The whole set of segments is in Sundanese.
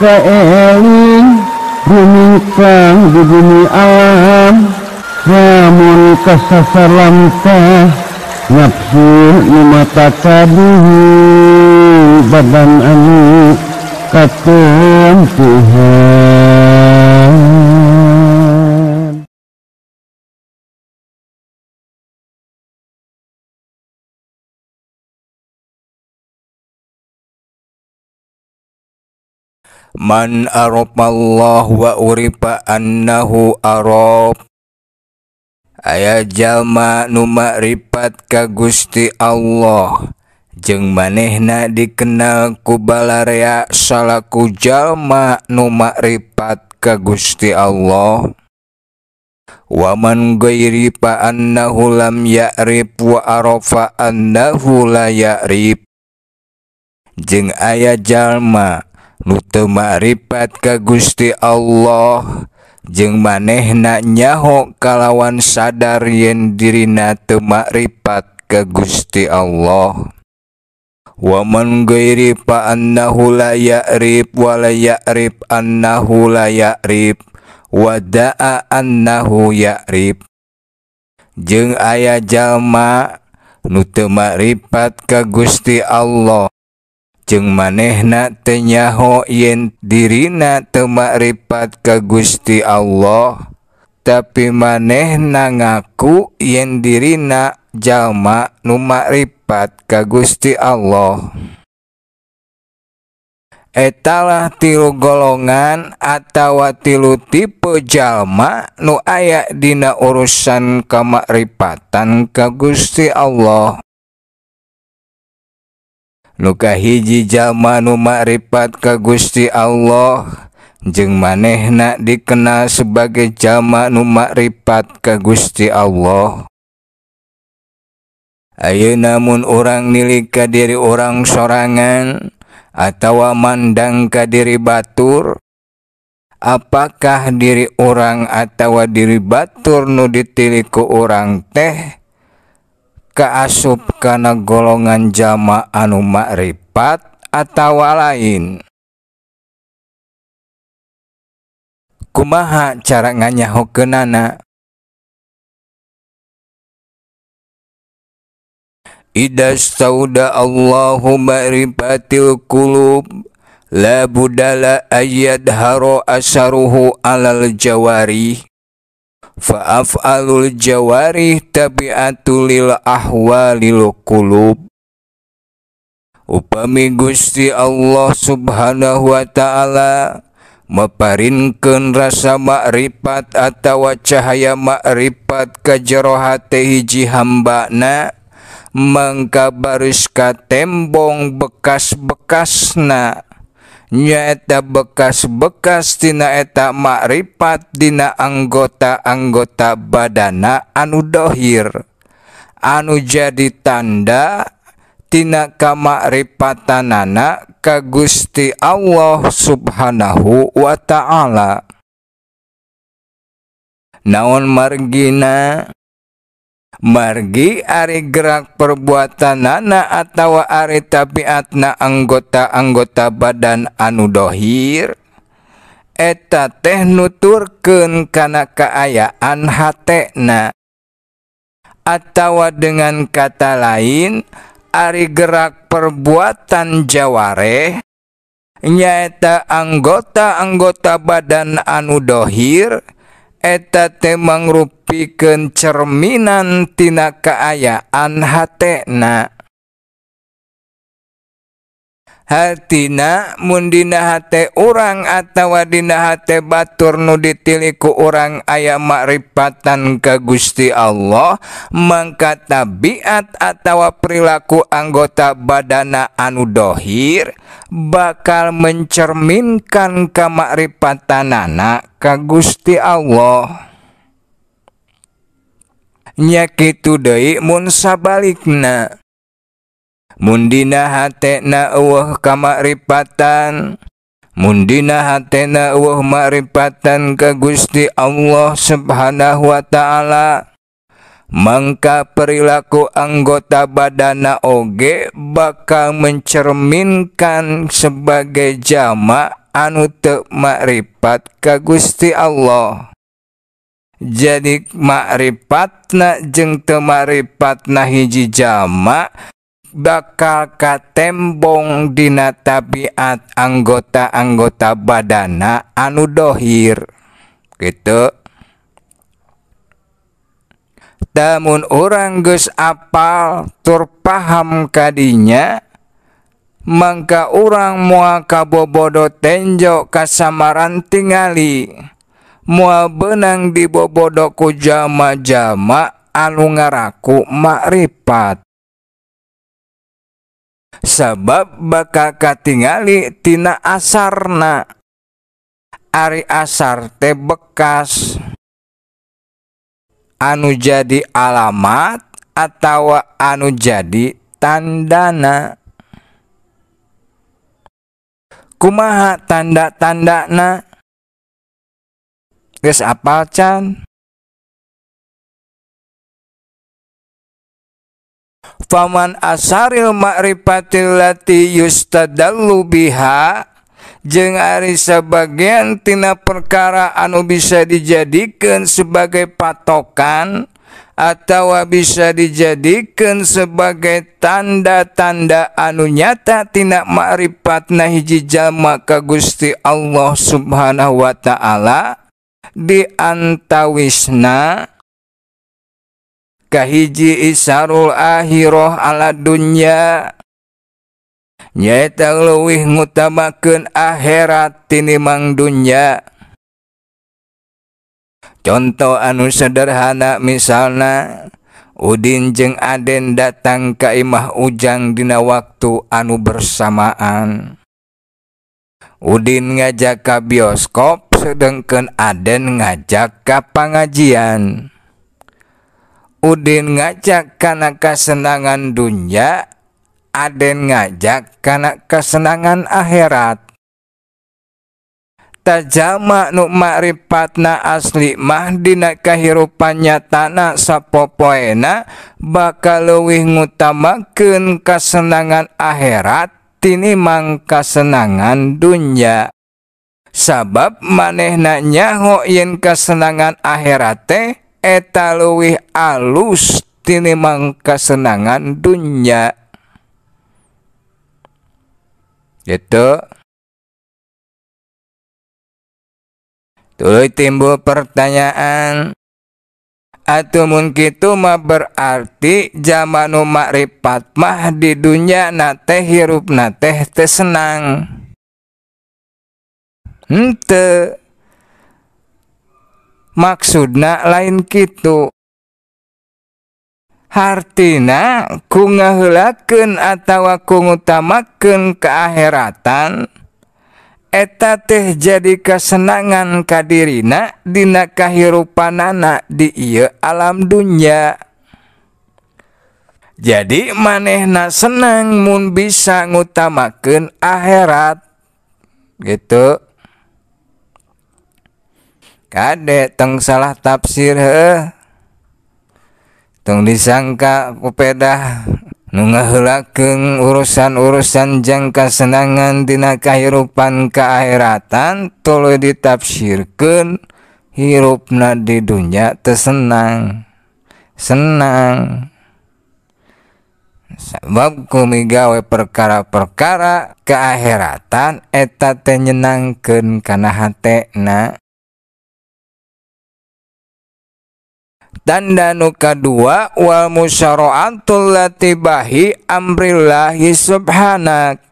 kaeling rumingkang di bumi alam namun kasasalam teh nafsu nu mata kaduhu badan anu katon Tuhan. Man arafallah wa urifa annahu araf. Aya jalma nu makrifat ka Gusti Allah jeung manehna dikenal ku balarea salaku jalma nu makrifat ka Gusti Allah. Wa man ghairi fa annahu lam ya'rif wa arafa annahu la ya'rif. Jeung aya jalma nu teu makrifat ka Gusti Allah jeung manehna nyaho kalawan sadar yen dirina teu makrifat ka Gusti Allah. Wa man ghairi fa annahu la ya'rif wa la ya'rif annahu la ya'rif wa da'a annahu ya'rif. Jeung aya jalma nu teu makrifat ka Gusti Allah jeung manehna teu nyaho yen dirina teu makrifat ka Gusti Allah, tapi manehna ngaku yen dirina jalma nu makrifat ka Gusti Allah. Etalah tilu golongan atawa tilu tipe jalma nu aya dina urusan kamakrifatan ka Gusti Allah. Nu kahiji jalma nu makrifat ka Gusti Allah jeung manehna dikenal sebagai jalma nu makrifat ka Gusti Allah. Ayeuna mun urang nilik ka diri urang sorangan atawa mandang ka diri batur, apakah diri urang atawa diri batur nu ditilik ku urang teh kaasup kana golongan jalma anu makrifat atawa lain? Kumaha cara nganyahokeunana? Idza stauda Allahu ma'rifatil qulub la budala ayyadhara asaruhu alal jawari fa af'alul jawari tabi'atul lil ahwalil qulub. Upami Gusti Allah Subhanahu wa ta'ala maparinkeun rasa makrifat atawa cahaya makrifat ka jero hate hiji hambana, mangka baris ka tembong bekas-bekasna nyaeta bekas-bekas tina eta makrifat dina anggota-anggota badana anu dohir, anu jadi tanda tina kamakrifatanana ka Gusti Allah Subhanahu wa ta'ala. Naon margina? Margi ari gerak perbuatanana atawa ari tabiatna anggota-anggota badan anu dohir, eta teh nuturkeun kana kaayaan hatena, atawa dengan kata lain ari gerak perbuatan jawareh nyaeta anggota-anggota badan anu dohir, eta teh mangrupikeun cerminan tina kaayaan hatena. Hatina mun dina hate urang atawa dina hate batur nu ditilih ku urang aya makrifatan ka Gusti Allah, mangka tabiat atawa perilaku anggota badana anu dohir bakal mencerminkan kamakrifatanana ka Gusti Allah. Nya kitu deui mun sabalikna. Mun dina hatena eueuh kamakrifatan, mun dina hatena eueuh makrifatan ka Gusti Allah Subhanahu wa ta'ala, mangka perilaku anggota badana oge bakal mencerminkan sebagai jalma anu teu makrifat ka Gusti Allah. Jadi makrifat jeung teu makrifat hiji jalma bakal katembong dina tabiat anggota-anggota badana anu dohir gitu. Damun urang geus apal tur paham kadinya, mangka urang moal kabobodo tenjo kasamaran tingali, moal beunang dibobodo ku jalma-jalma anu ngaraku makrifat. Sabab bakal katingali tina asarna. Ari asar teh bekas anu jadi alamat atawa anu jadi tandana. Kumaha tanda-tandana? Geus apal can? Faman asaril ma'rifatil lati yustadallu biha, jeung ari sabagian tina perkara anu bisa dijadikeun sebagai patokan atawa bisa dijadikeun sebagai tanda-tanda anu nyata tina ma'rifatna hiji jalma ka Gusti Allah Subhanahu wa taala, di antawisna kahiji isarul akhirah ala dunya, nyaeta leuwih ngutamakeun akhirat tinimbang dunya. Contoh anu sederhana misalna Udin jeung Aden datang ka imah Ujang dina waktu anu bersamaan. Udin ngajak ka bioskop sedengkeun Aden ngajak ka pangajian. Udin ngajak kana kesenangan dunya, Aden ngajak kana kesenangan akhirat. Tajama nu makriffatna asli mah dina kahirupan nyatana sapopoena bakal leuwih ngutamakeun kesenangan akhirat tinimbang kesenangan dunya. Sabab manehna nyaho yen kesenangan akhirat teh eta leuwih alus tinimbang kesenangan dunya. Gitu. Tuluy timbul pertanyaan, atuh mun kitu mah berarti zaman nu makrifat mah di dunya na teh hirupna teh teu senang. Henteu. Maksudna lain kitu. Hartina ku ngaheulakeun atawa ku ngutamakeun keakhiratan, eta teh jadi kesenangan ka dirina dina kahirupanana di ieu alam dunya. Jadi manehna senang mun bisa ngutamakeun akhirat. Gitu. Kade tong salah tafsir heuh. Tong disangka kupedah nu ngaheulakeun urusan-urusan jang kasenangan dina kahirupan kaakhiratan tuluy ditafsirkeun hirupna di dunya teu senang. Senang. Sabab kumigawe perkara-perkara kaakhiratan eta teh nyenangkeun kana hatena. Tanda nu kadua wal musyara'atul latibahi amrillahi subhanak,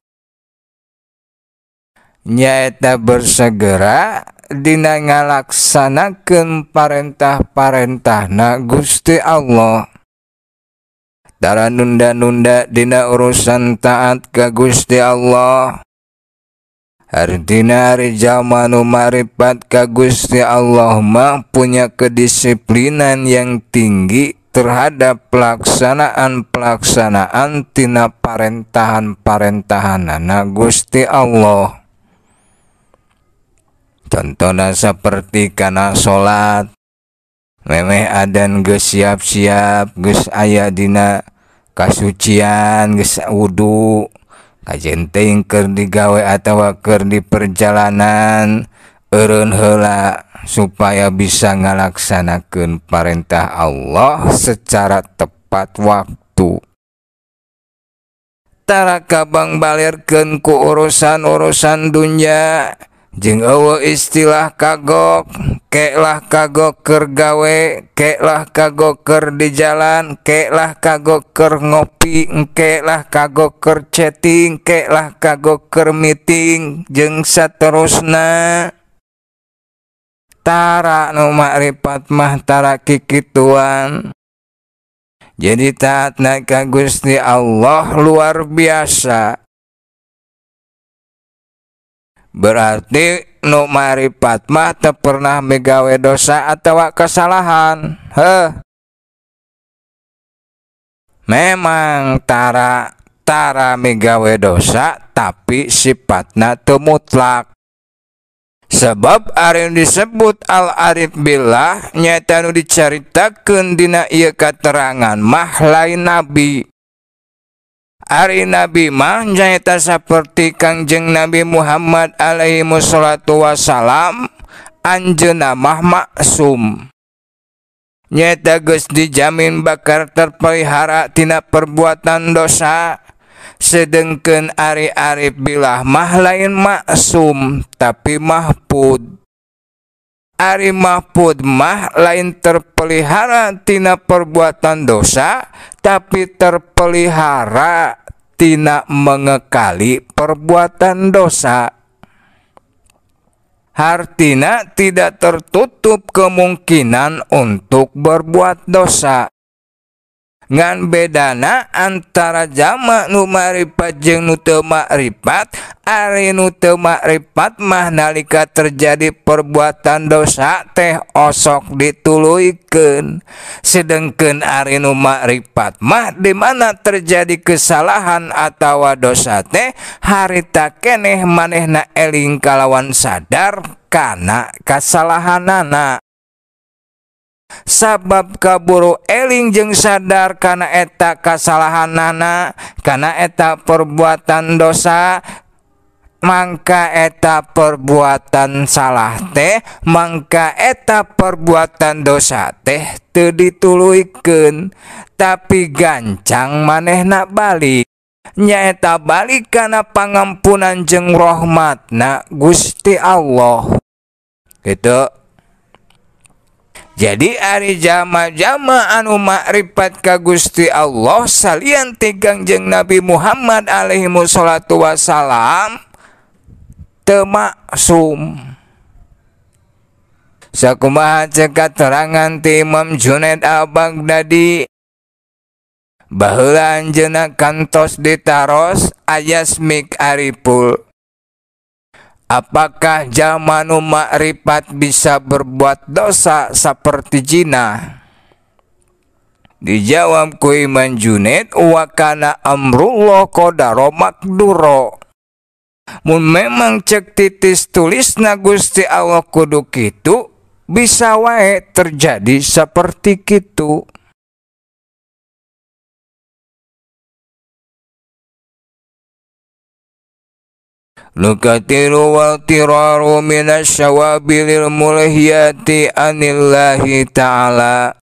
nyaeta bersegera dina ngalaksanakeun parentah-parentahna Gusti Allah. Tara nunda-nunda dina urusan taat ka Gusti Allah. Artina ari jalma nu makrifat ka Gusti Allah mah punya kedisiplinan yang tinggi terhadap pelaksanaan tina parentahan-parentahanana Gusti Allah. Contohna saperti kana salat, memeh adan geus siap-siap, geus aya dina kasucian, geus wudu, kajenting keur digawe atawa keur di perjalanan eureun heula supaya bisa ngalaksanakeun parentah Allah secara tepat waktu. Tara kabang balirkeun ku urusan-urusan dunya jeung eueuh istilah kagok, keklah kagok keur gawe, keklah kagok keur di jalan, keklah kagok keur ngopi, keklah kagok keur chatting, keklah kagok keur meeting jeung saterusna. Tara nu makrifat mah tara kikituan. Jadi taatna ka Gusti Allah luar biasa. Berarti nu makrifat mah teu pernah migawe dosa atawa kesalahan. Memang tara migawe dosa tapi sifatna teu mutlak. Sebab ari disebut al-arif billah nyaeta nu dicaritakeun dina ieu katerangan mah lain nabi. Ari nabi mah nyaeta saperti Kangjeng Nabi Muhammad alaihi wassalatu wassalam, anjeunna mah maksum. Nyaeta geus dijamin bakal terpelihara tina perbuatan dosa. Sedengkeun ari arif billah mah lain maksum tapi mahfud. Ari mahfud mah lain terpelihara tina perbuatan dosa tapi terpelihara tina mengekali perbuatan dosa. Hartina tidak tertutup kemungkinan untuk berbuat dosa. Ngan bedana antara jama nu makrifat jeung nu teu makrifat, ari nu teu makrifat mah nalika terjadi perbuatan dosa teh osok dituluykeun. Sedengkeun ari nu makrifat mah di mana terjadi kesalahan atawa dosa teh harita keneh manehna eling kalawan sadar kana kasalahanana. Sabab kaburu eling jeung sadar kana eta kasalahanana, kana eta perbuatan dosa, mangka eta perbuatan salah teh, mangka eta perbuatan dosa teh teu dituluykeun tapi gancang manehna balik. Nyaeta balik kana pangampunan jeung rahmatna Gusti Allah. Kitu. Jadi ari jama-jama anu makrifat ka Gusti Allah salian ti Kangjeng Nabi Muhammad alaihi wassalatu wassalam teu maksum. Sakumaha ceuk katerangan ti Imam Junaid al-Baghdadi, baheula anjeunna kantos ditaros ayasmik ariful. Apakah jalma nu makrifat bisa berbuat dosa saperti jina? Dijawab ku Imam Junaid, wa kana amrullah qadara makduro. Mun memang cek titis tulisna Gusti Allah kudu kitu, bisa wae terjadi saperti kitu. Nukatiru wal tiraru minasyawabilil mulhiyati anillahi ta'ala.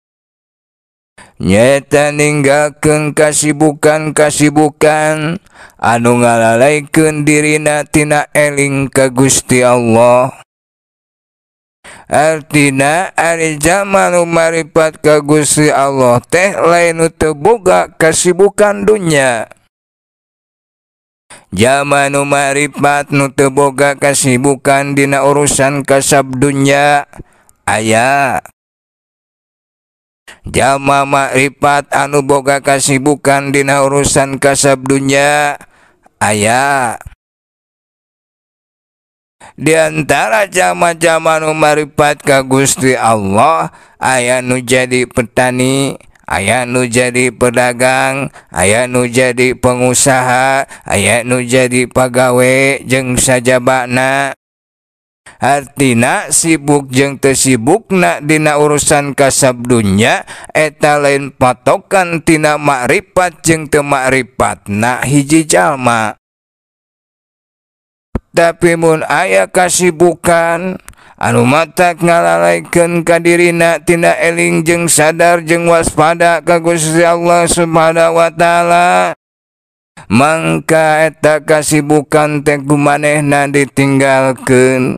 Nyata ninggalkeun kasibukan-kasibukan anu ngalalaikeun dirina tina eling ka Gusti Allah. Artina ari jalma nu makrifat ka Gusti Allah teh lain nu teu boga kasibukan dunya. Jalma nu makrifat nu teu boga kasibukan dina urusan kasab dunya aya. Jalma makrifat anu boga kasibukan dina urusan kasab dunya aya. Di antara jalma-jalma nu makrifat ka Gusti Allah aya nu jadi petani, aya nu jadi pedagang, aya nu jadi pengusaha, aya nu jadi pagawe jeung sajabana. Artina sibuk jeung teu sibukna dina urusan kasab dunya eta lain patokan tina makrifat jeung teu makrifat na hiji jalma. Tapi mun aya kasibukan anu matak ngalalaikeun ka dirina tina eling jeung sadar jeung waspada ka Gusti Allah Subhanahu wa taala, mangka eta kasibukan teh kumanehna ditinggalkeun.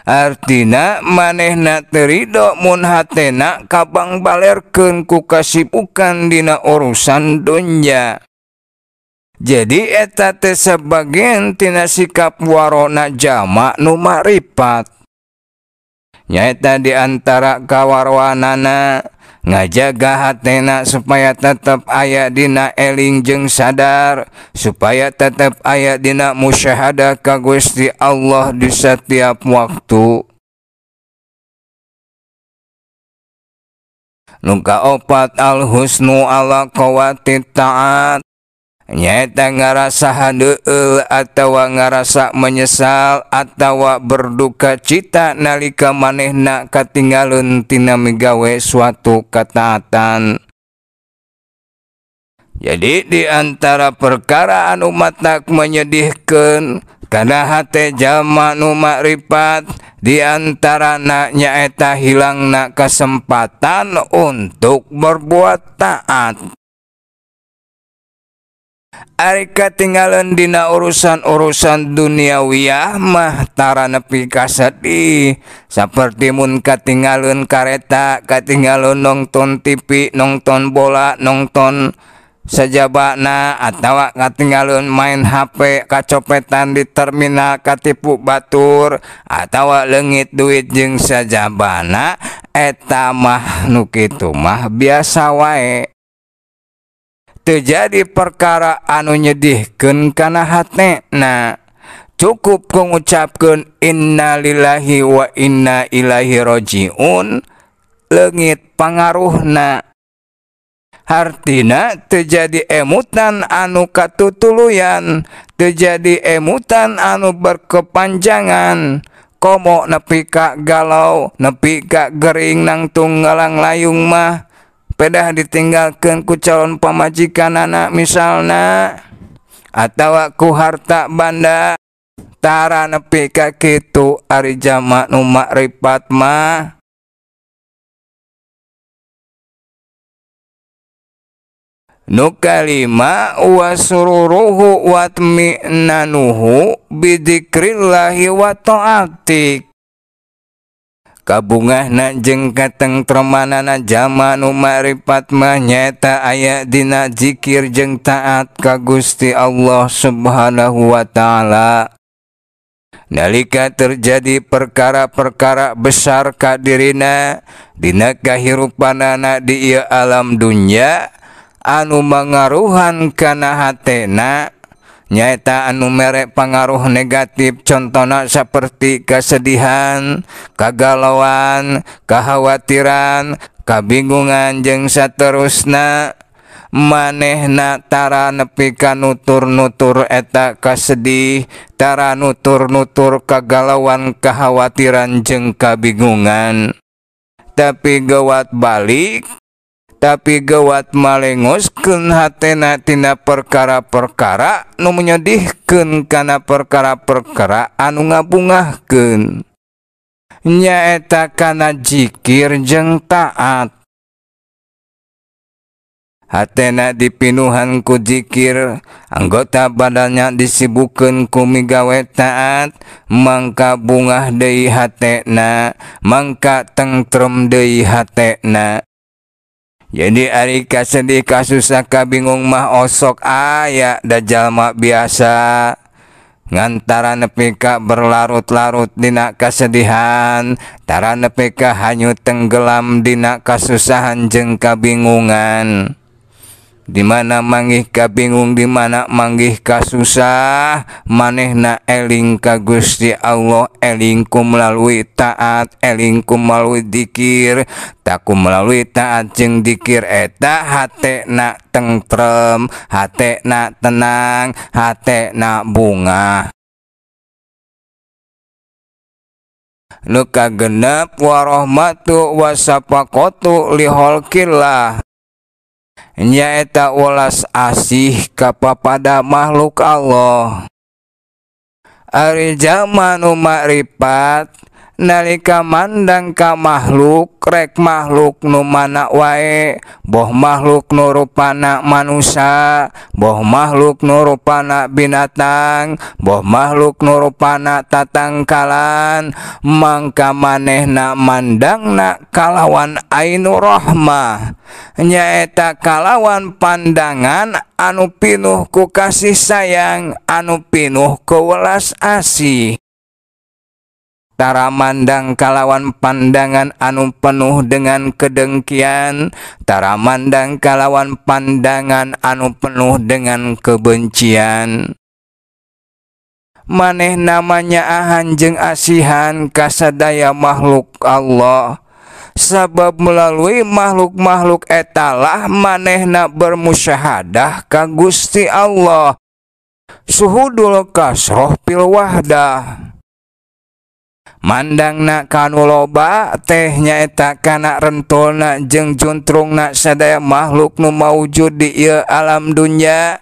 Artina manehna teu ridho mun hatena kabang balerkeun ku kasibukan dina urusan dunya. Jadi eta teh sebagian tina sikap warona jama nu maripat. Nyaeta di antara kawarwanana ngajaga hatena supaya tetep aya dina eling jeung sadar, supaya tetep aya dina musyahadah ka Gusti Allah di setiap waktu. Nu kaopat al-husnu ala qawati ta'at, nyaeta ngarasa handeueul atawa ngarasa menyesal atawa berduka cita nalika manehna katinggalun tina migawe suatu ketaatan. Jadi di antara perkara anu matak menyedihkeun kana hate jalma nu makrifat di antarana nyaeta hilangna kesempatan untuk berbuat taat. Ari katinggalan dina urusan-urusan duniawiyah mah tara nepi ka sedih, saperti mun katinggalan kareta, katinggalan nonton TV, nonton bola, nonton sajabana, atawa katinggalan main HP, kacopetan di terminal, katipu batur, atawa leungit duit jeung sajabana, eta mah nu kitu mah biasa wae. Terjadi perkara anu nyedihkeun kana hatena, cukup ku ngucapkeun innalillahi wa inna ilaihi rajiun leungit pangaruhna. Hartina terjadi emutan anu katutuluyan, terjadi emutan anu berkepanjangan, komo nepi ka galau, nepi ka gering nang tunggalang layung mah pedah ditinggalkeun ku calon pamajikanana misalna, atawa ku harta banda, tara nepi ka kitu ari jama nu makrifat mah. Nu kalima wasururuhu watmi'nanuhu bidzikrillahi wa ta'atik, kabungahna jeung katengtremanana jalma nu makrifat mah nyaeta aya dina zikir jeung taat ka Gusti Allah Subhanahu wa taala. Nalika terjadi perkara-perkara besar ka dirina dina kahirupanana di ieu alam dunya anu mangaruhan kana hatena, nyaeta anu mere pangaruh negatif, contohna saperti kesedihan, kagalauan, kekhawatiran, kabingungan jeung saterusna, manehna tara nepi ka nutur-nutur eta kasedih, tara nutur-nutur kagalauan, kekhawatiran jeung kabingungan. Tapi gawat balik, tapi gawat malengoskeun hatena tina perkara-perkara nu menyedihkeun kana perkara-perkara anu ngabungahkeun, nyaeta kana zikir jeung taat. Hatena dipinuhan ku zikir, anggota badannya disibukkeun ku migawe taat, mangka bungah deui hatena, mangka tentrem deui hatena. Jadi ari kasedih kasusah kabingung mah osok aya da jalma biasa ngantara nepi ka berlarut-larut dina kasedihan, tara nepi ka hanyut tenggelam dina kasusahan jeung kabingungan. Di mana manggih kabingung, di mana manggih kasusah, manehna eling ka Gusti Allah, eling ku melalui taat, eling ku melalui dzikir. Taku melalui taat jeung dzikir eta hatena tentrem, hatena tenang, hatena bunga. Nu kagenep warahmatu wasapaqatu liholkillah, nyaeta welas asih kapapada makhluk Allah. Ari jalma nu makrifat nalika mandang ka makhluk rek makhluk nu mana wae, boh makhluk nu rupana manusia, boh makhluk nu rupana binatang, boh makhluk nu rupana tatangkalan, mangka manehna mandangna kalawan ainu rahmah, nyaeta kalawan pandangan anu pinuh ku kasih sayang, anu pinuh ku welas asih. Tara mandang kalawan pandangan anu penuh dengan kedengkian, tara mandang kalawan pandangan anu penuh dengan kebencian. Maneh namanya ahan jeung asihan kasadaya makhluk Allah, sabab melalui makhluk-makhluk etalah manehna bermusyahadah ka Gusti Allah. Suhudul kasroh pil wahdah. Mandangna kanu loba teh nyaeta kana rentulna jeung juntrungna sadaya makhluk nu maujud di ieu alam dunya,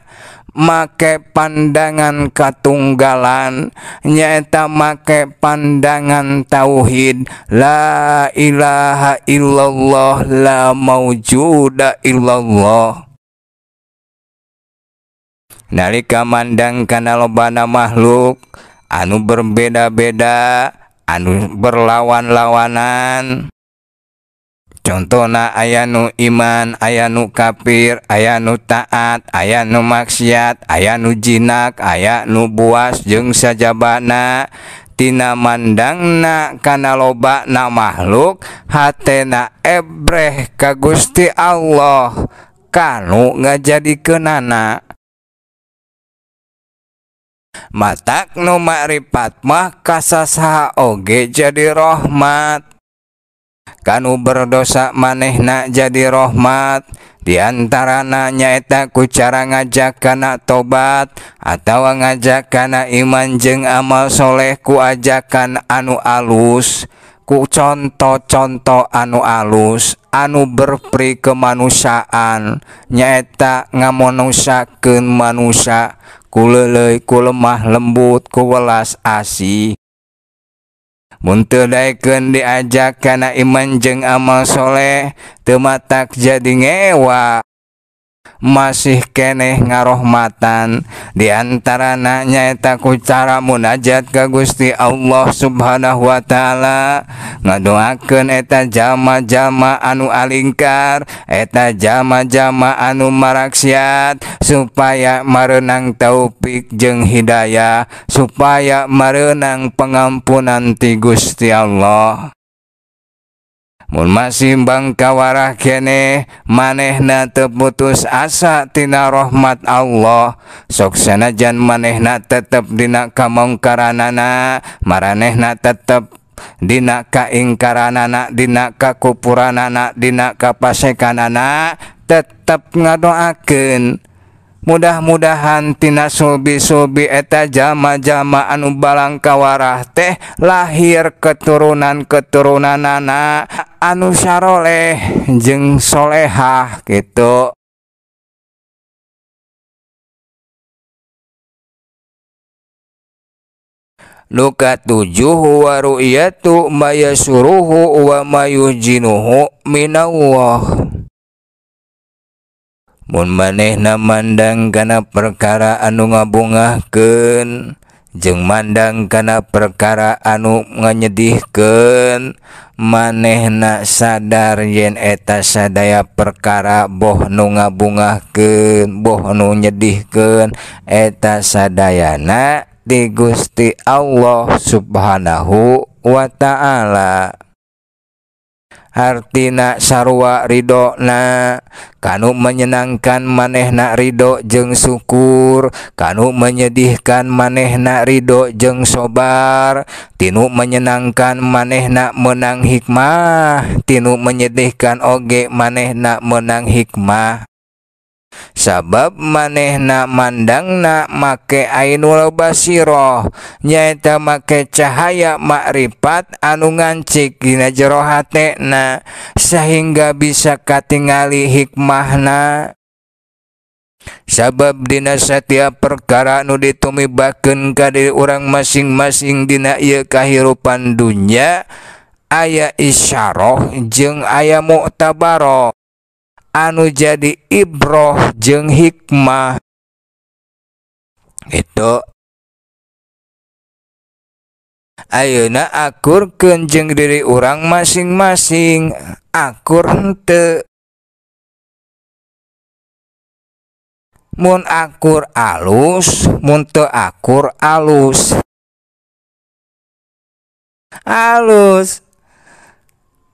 make pandangan katunggalan, nyaeta make pandangan tauhid, la ilaha illallah, la maujuda illallah. Nalika mandang kana lobana makhluk anu berbeda-beda, anu berlawan-lawanan, contohna aya nu iman, aya nu kafir, aya nu taat, aya nu maksiat, aya nu jinak, aya nu buas jeung sajabana. Tina mandangna kana lobana makhluk hatena ebreh ka Gusti Allah kanu ngajadikeunana. Matak nu makrifat mah kasasaha oge jadi rahmat, kanu berdosa manehna jadi rahmat, diantarana nyaeta ku cara ngajak kana tobat atawa ngajak kana iman jeung amal soleh ku ajakan anu alus, ku contoh-contoh anu alus anu berperi kemanusiaan, nyaeta ngamonusakeun manusia ku leuleuy, ku lemah lembut, ku welas asih. Mun teu daekeun diajak kana iman jeung amal soleh, teu matak jadi ngewa, masih keneh ngarohmatan. Diantarana nyaeta ku cara munajat ka Gusti Allah subhanahu wa ta'ala, ngadoakeun eta jalma-jalma anu alingkar, eta jalma-jalma anu maraksiat, supaya mareunang taufik jeung hidayah, supaya mareunang pangampunan ti Gusti Allah. Mun masih bangkawarah keneh manehna teu putus asa tina rahmat Allah, sok sanajan manehna tetep dina kamongkaranana, maranehna tetep dina kaingkaranana, dina kakupuranana, dina kapasekanana, tetep ngadoakeun mudah-mudahan tina sulbi-sulbi eta jalma-jalma anu balangkawarah teh lahir keturunan-keturunanana anu saroleh jeung solehah kitu. Nu katujuh wa ru'yatu mayasuruhu wa mayujinuhu minallah. Mun manehna mandang kana perkara anu ngabungahkeun jeung mandang kana perkara anu nganyedihkeun, manehna sadar yen eta sadaya perkara boh nu ngabungahkeun, boh nu nyedihkeun, eta sadayana di Gusti Allah subhanahu wa ta'ala. Artina sarua ridona, kanu menyenangkan manehna ridho jeung syukur, kanu menyedihkan manehna ridho jeung sobar, tinu menyenangkan manehna menang hikmah, tinu menyedihkan oge manehna menang hikmah. Sabab manehna mandangna make ainul basiroh, nyaeta make cahaya makrifat anu ngancik dina jero hatena, sehingga bisa katingali hikmahna. Sabab dina setiap perkara nu ditumibakeun ka diri urang masing-masing dina ieu kahirupan dunya aya isyarah jeung aya mu'tabarah anu jadi ibroh jeung hikmah. Itu ayeuna akurkeun jeung diri urang masing-masing. Akur henteu. Mun akur alus, mun teu akur alus. Alus.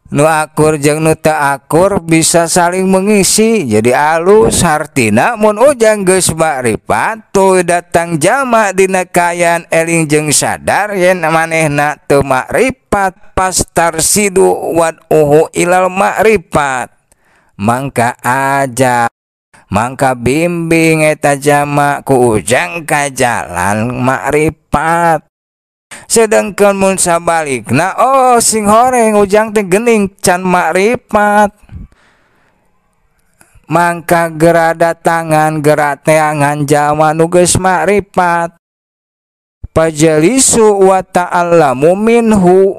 Nu akur jeung nu teu akur bisa saling mengisi jadi alus. Hartina mun ujang geus makrifat tuluy datang jalma dina kaayaan eling jeung sadar yen manehna teu makrifat pastarsidu wad'uhu ilal makrifat. Mangka aja mangka bimbing eta jalma ku ujang ka jalan makrifat. Sedangkan mun sabalikna sing horeng ujang teh geuning can makrifat. Mangka gera datangan gera teangan jalma nu geus makrifat. Pajalisu wa ta'allamu minhu.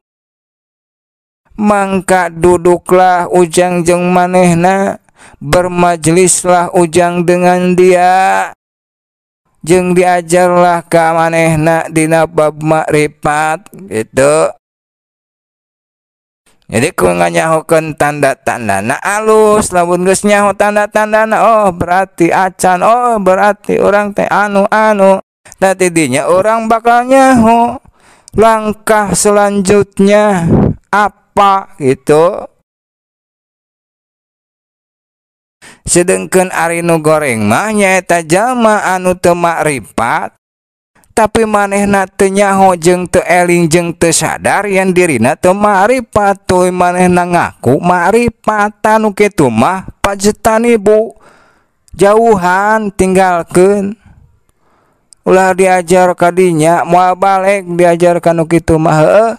Mangka duduklah ujang jeung manehna, bermajlislah ujang dengan dia, jeung diajarlah ka manehna dina bab makrifat gitu. Jadi ku nganyahokeun tanda-tandana alus, lamun geus nyaho tanda-tandana berarti acan, berarti urang teh anu tadi dinya urang bakal nyaho langkah selanjutnya apa gitu. Sedengkeun ari nu goreng mah nyaeta jalma anu teu makrifat tapi manehna teu nyaho jeung teu eling jeung teu sadar yen dirina teu makrifat, tuluy manehna ngaku makrifat. Anu kitu mah pajetan ibu jauhan tinggalkeun. Ulah diajar ka dinya moal balek diajar ka nu kitu mah heueuh.